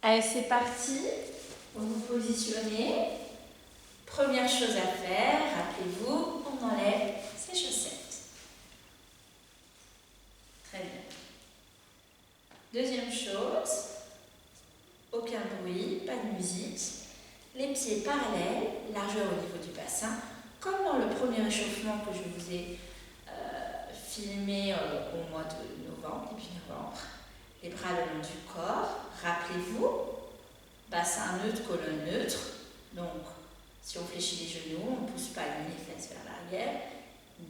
Allez, c'est parti. Vous vous positionnez. Première chose à faire, rappelez-vous, on enlève ses chaussettes. Très bien. Deuxième chose, aucun bruit, pas de musique. Les pieds parallèles, largeur au niveau du bassin, comme dans le premier échauffement que je vous ai filmé au mois de novembre, début novembre. Les bras le long du corps, rappelez-vous, bassin neutre, colonne neutre. Donc, si on fléchit les genoux, on ne pousse pas ni les fesses vers l'arrière,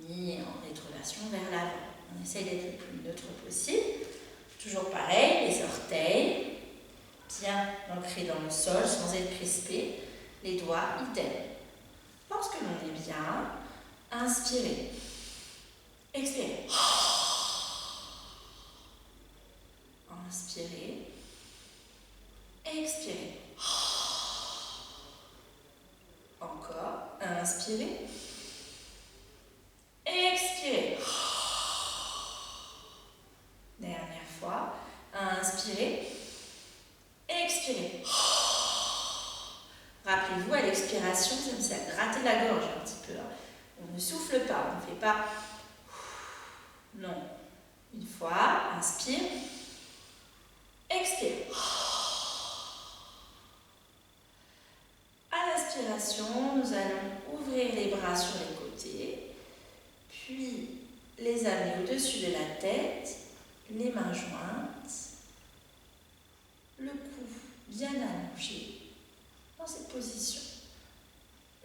ni en rétroversion vers l'avant. On essaye d'être le plus neutre possible. Toujours pareil, les orteils bien ancrés dans le sol sans être crispés. Les doigts, idem. Lorsque l'on est bien, inspirez. Expirez. Inspirez. Expirez. Encore. Inspirez. Expirez. Dernière fois. Inspirez. Expirez. Rappelez-vous, à l'expiration, c'est à gratter la gorge un petit peu. On ne souffle pas, on ne fait pas. Non. Une fois, inspire. Expire. À l'inspiration, nous allons ouvrir les bras sur les côtés, puis les amener au-dessus de la tête, les mains jointes, le cou bien allongé dans cette position.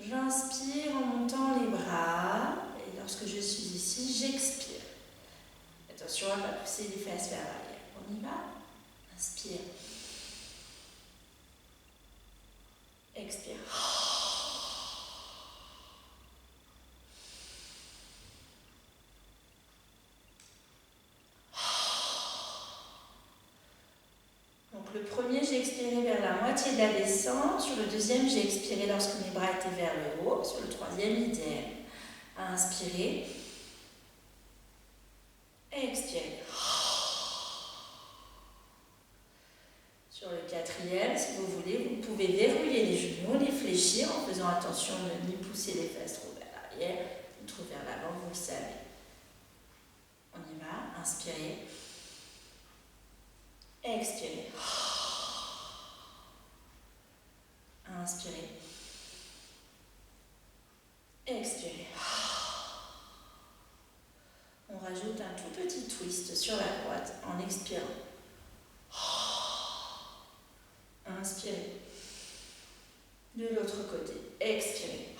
J'inspire en montant les bras et lorsque je suis ici, j'expire. Attention à ne pas pousser les fesses vers l'arrière. On y va? Inspire. Expire. Donc le premier, j'ai expiré vers la moitié de la descente. Sur le deuxième, j'ai expiré lorsque mes bras étaient vers le haut. Sur le troisième, idem. Inspirez. Expirez. Sur le quatrième, si vous voulez, vous pouvez verrouiller les genoux, les fléchir en faisant attention de ne ni pousser les fesses trop vers l'arrière, ni trop vers l'avant, vous le savez. On y va, inspirez. Expirez. Inspirez. Expirez. On rajoute un tout petit twist sur la droite en expirant. Inspirez. De l'autre côté, expirez.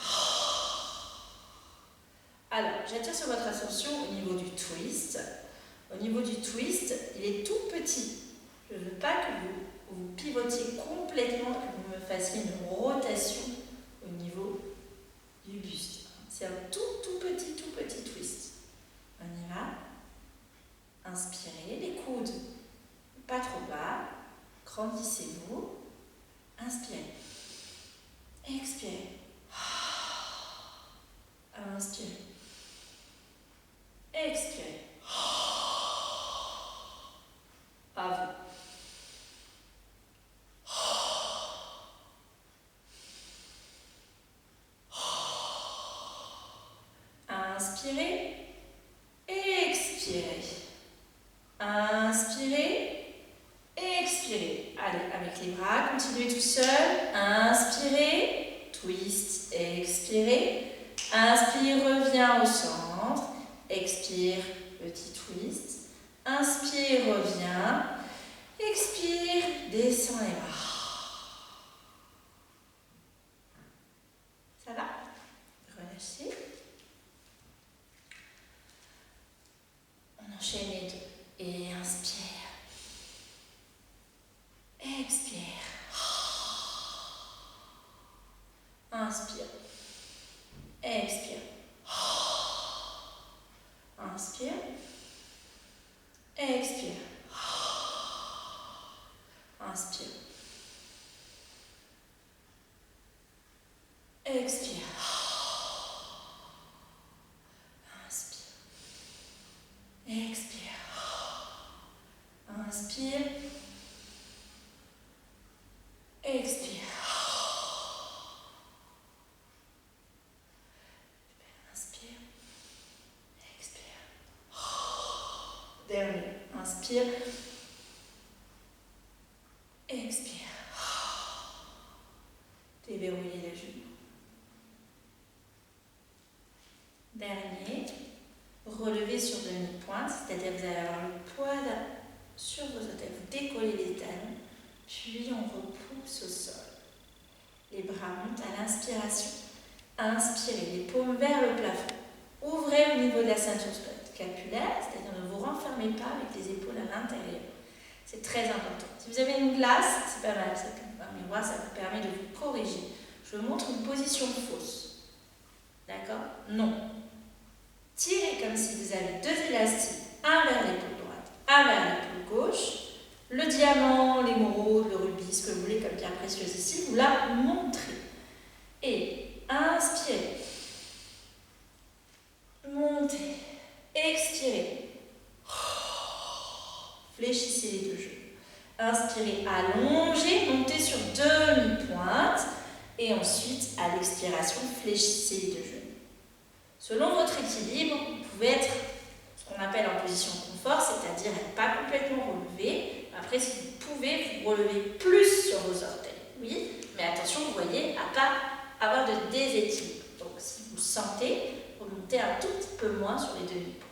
Alors, j'attire sur votre attention au niveau du twist. Au niveau du twist, il est tout petit. Je ne veux pas que vous pivotiez complètement, que vous me fassiez une rotation au niveau du buste. C'est un tout petit twist. On y va. Inspirez, les coudes pas trop bas. Grandissez-vous. Inspirez. Expirez. Inspirez. Expirez. À vous. Inspirez. Expirez. Inspirez. Expirez. Allez, avec les bras, continuez tout seul. Inspirez. Twist. Expirez. Inspire, reviens au centre. Expire, petit twist. Inspire, reviens. Expire, descends les bras. Ça va? Relâchez. On enchaîne les deux. Et inspire. Expire. Inspire. Expire. Inspire. Expire. Inspire. Expire. Inspire. Expire. Inspire. Expire. Inspire. Expire. Dernier. Inspire. Expire. Déverrouillez les genoux. Dernier. Relevez sur demi-pointe, c'est-à-dire que vous allez avoir le poids sur vos orteils. Vous décollez les talons, puis on repousse au sol. Les bras montent à l'inspiration. Inspirez les paumes vers le plafond. Ouvrez au niveau de la ceinture scapulaire, c'est-à-dire ne vous renfermez pas avec les épaules à l'intérieur. C'est très important. Si vous avez une glace, c'est pas mal, ça, un miroir, ça vous permet de vous corriger. Je vous montre une position fausse. D'accord? Non. Tirez comme si vous avez deux élastiques, un vers l'épaule droite, un vers l'épaule gauche. Le diamant, l'émeraude, le rubis, ce que vous voulez comme pierre précieuse ici, vous la montrez. Et inspirez. Montez. Expirez. Fléchissez les deux genoux. Inspirez, allongez, montez sur demi-pointe. Et ensuite, à l'expiration, fléchissez les deux genoux. Selon votre équilibre, vous pouvez être ce qu'on appelle en position confort, c'est-à-dire être pas complètement relevé. Après, si vous pouvez, vous relevez plus sur vos orteils. Oui, mais attention, vous voyez, à ne pas avoir de déséquilibre. Donc, si vous sentez, remontez un tout petit peu moins sur les demi-pointes.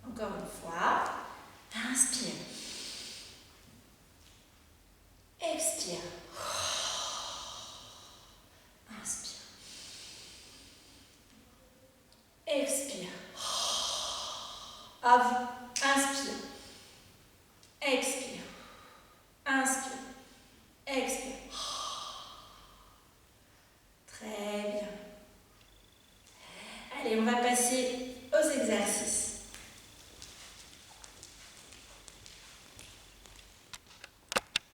Encore une fois, inspire. Expire. Inspire. Expire. À vous. Inspire. Expire. Inspire. Expire. Très bien. Allez, on va passer aux exercices.